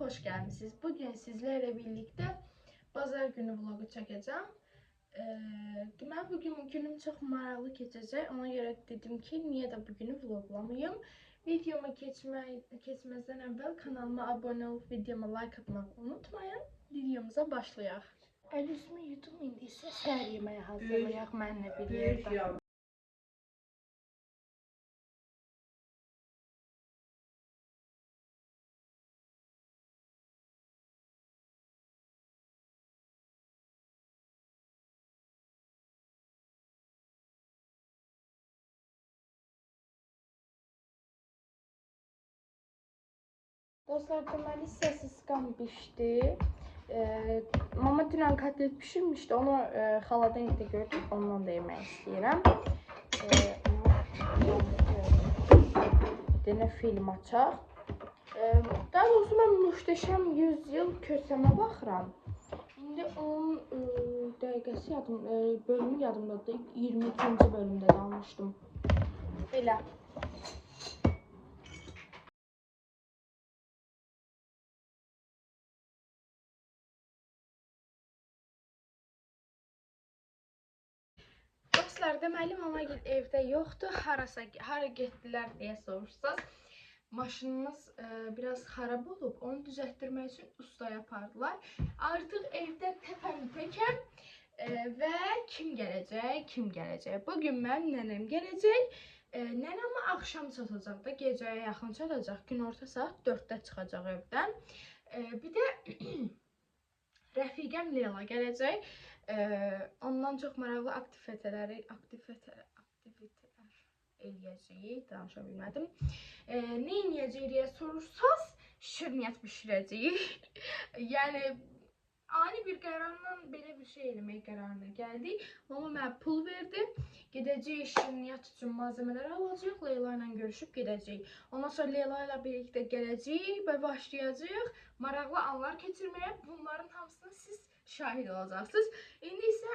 hoş gelmişsiniz. Bugün sizlerle birlikte Bazar günü vlogu çəkəcəm. Deməli bugün günüm çox maraqlı keçəcək. Ona görə dedim ki, niyə də bugünü vloglamayım. Videoma keçməzdən əvvəl kanalıma abunə olub videoma like atmağı unutmayın. Videomuza başlayaq. Əl üzümü yudum, indi isə səhər yeməyi hazırlayaq mənlə bir yerdə. Dostlar, deməli səssiz qan bişdi. Mama dünən kotlet pişirmişdi. Onu xaladan evdə gördüm. Ondan da yemək istəyirəm. Denə film açaq. Daha doğrusu mən Muhteşem Yüzyıl kösəmə baxıram. İndi onun dəqiqəsi bölümü yadımdadır. 22-ci bölümdə qalmışdım. Belə. Dostlar, deməli mama evdə yoxdur. Hara getdilər deyə soruşsaz, maşınımız biraz xarab olub. Onu düzəltdirmək üçün ustaya apardılar. Artıq evdə təpəm-təkəm və kim gələcək? Bugün mənim nənəm gələcək. Nənəm axşam çatacaq da, gecəyə yaxın çatacaq. Günorta saat 4-də çıxacaq evdən. Bir də rəfiqəm Leyla gələcək. Ondan çox maraqlı aktivitelər eləyəcəyik, danışa bilmədim. Nə eləyəcəyik deyə sorursanız, şirniyyat bişirəcəyik. Yəni, ani bir qərarla belə bir şey eləmək qərarına gəldik. Mama mənə pul verdi. Gedəcəyik şirniyyat üçün malzəmələr alacaq. Leyla ilə görüşüb gedəcəyik. Ondan sonra Leyla ilə birlikdə gələcəyik və başlayacağıq maraqlı anlar keçirməyə. Bunların hamısını siz şahid olacaqsınız. İndi isə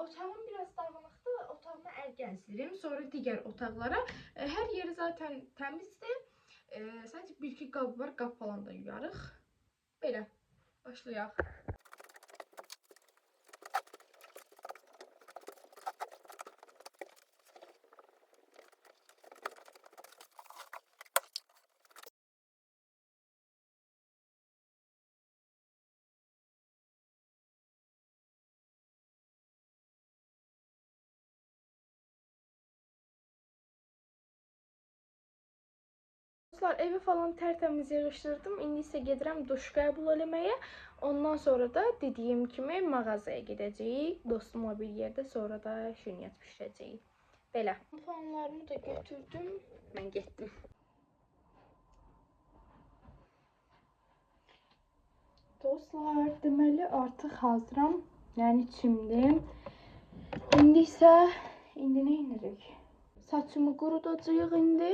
otağım biraz dağınıqdır. Otağıma əl gəzdirim. Sonra digər otaqlara. Hər yeri zaten təmizdir. Sadəcə bir-iki qab var. Qab falan da yuyarıq. Belə. Başlayaq. Dostlar, evi falan tərtəmiz yığışdırdım. İndi isə gedirəm duş qəbul eləməyə. Ondan sonra da dediyim kimi mağazaya gedəcəyik. Dostumla bir yerdə, sonra da şirniyyat bişirəcəyik. Belə. Fanlarımı da götürdüm. Mən getdim. Dostlar, deməli artıq hazıram. Yəni çimdim. İndi nə edirik? Saçımı qurudacağıq indi.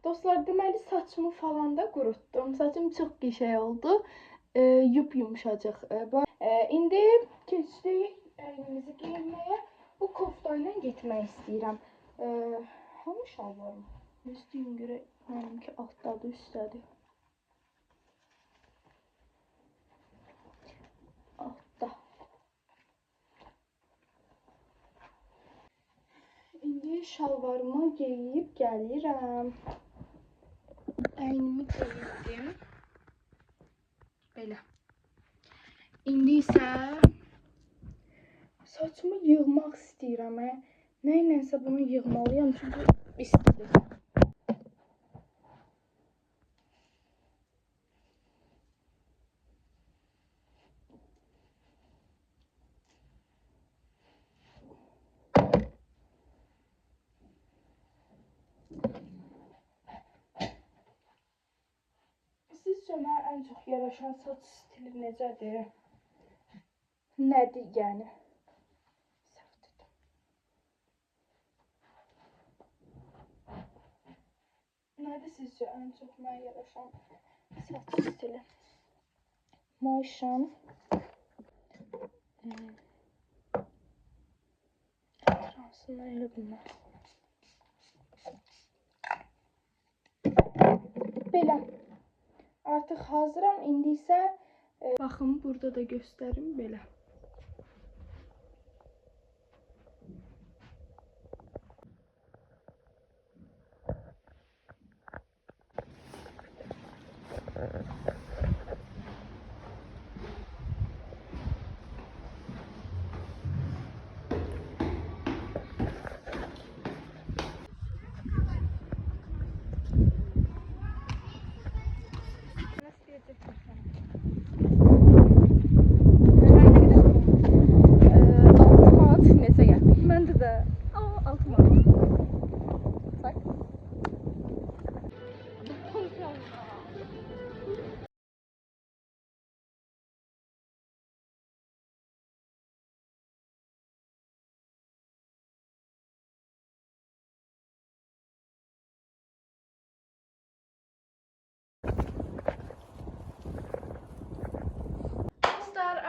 Dostlar, deməli saçımı falan da qurutdum. Saçım çox qəşəng oldu. Yumuşacıq. İndi keçdik əynimizi geyinməyə. Bu kofta ilə getmək istəyirəm. Hanı şalvarım? İstəyim görə mənimki altdadır, üstdədir. Altda. İndi şalvarımı geyib gəlirəm. Əynimi geyindim. Belə. İndi isə saçımı yığmaq istəyirəm. Nə ilənsə bunu yığmalıyam, çünki istidir. Sizcə mənə ən çox yaraşan saç stili necədir? Nədir yəni? Səhv dedim. Nədir sizcə ən çox mənə yaraşan saç stili? Motion. Transından elə bunlar. Belə. Artıq hazıram. İndi isə baxın, burada da göstərim belə.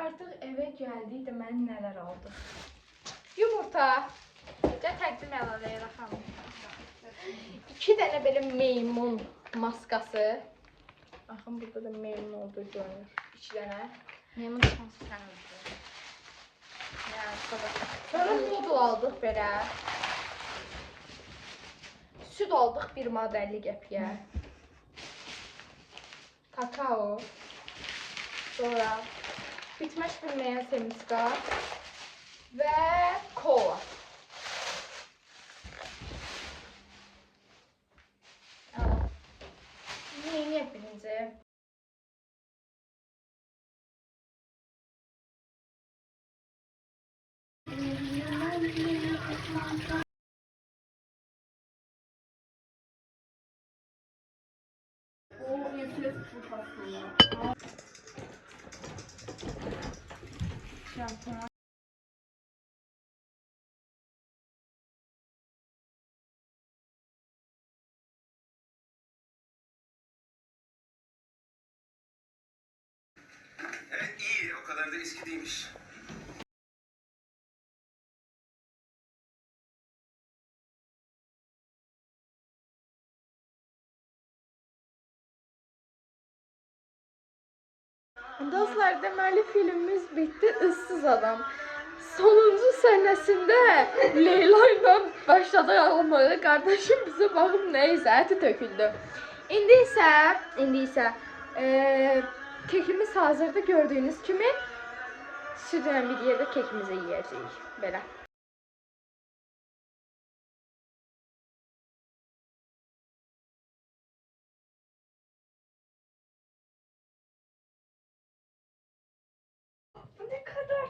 Artıq evə gəldik də mən nələr aldım. Yumurta. Gəl təqdim əlavəyə xanım. 2 dənə belə meymun maskası. Baxın, burada da meymun olduğu görünür. 2 dənə. Meymun maskası sən öldür. Sonra noodle aldıq belə. Süd aldıq 1 manat 50 qəpiyə. Kakao. Sonra bitmiş bilmeyen semiska ve kola. Yeni birinci. O yüksek çok aslında. Şampuan. Evet, iyi. O kadar da eski değilmiş. Dostlar, deməli filmimiz bitdi. Issız adam. Sonuncu sahnesinde Leyla ile başladı ağlamaya. Kardeşim bize bakıp neyse eti töküldü. İndi isə kekimiz hazırda, gördüğünüz kimi südlə bir yerdə kekimizi yiyəcəyik. Belə. Ne kadar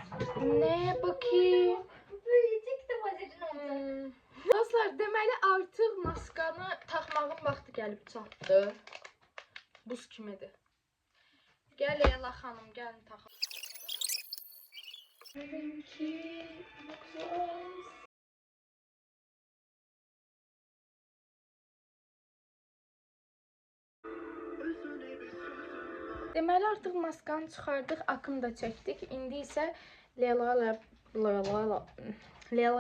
tatlı. Ne bakayım? Böylecik de vazgeçin olacak. Dostlar, deməli artıq maskanı taxmağın vaxtı gəlib çatdı. Buz kimidir. Gəl Leyla xanım, gəlin taxaq. Deməli artıq maskanı çıxardıq, akını da çəkdik. İndi isə Leyla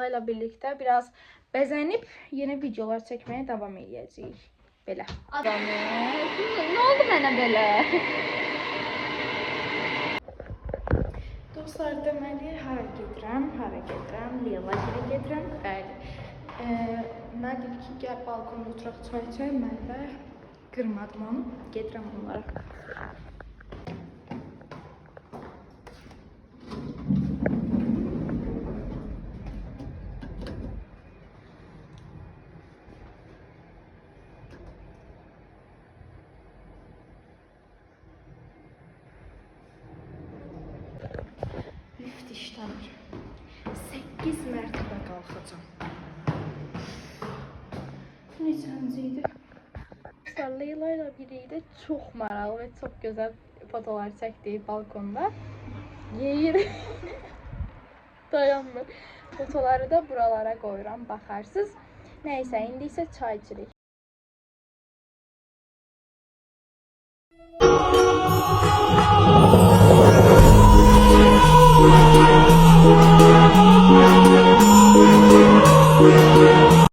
ilə birlikdə biraz bəzənib yeni videolar çəkməyə davam edəcəyik. Belə. Adamı. Ne oldu bana böyle? Dostlar, deməli hara gedirəm, Leyla ilə gedirəm. Bəli. Mən dedim ki, gəl balkonda oturaq çay içək. Mən də qırmadım onu. Gedirəm onlara. Lift işləmir. 8 mərtəbə qalxacam. Neçənci idi? Leyla ilə birlikdə çox maraqlı və çox gözəl fotolar çəkdik balkonda. Yeyir. Dayanmır. Fotoları da buralara qoyuram, baxarsınız. Nəysə, indi isə çay içirik. Ay,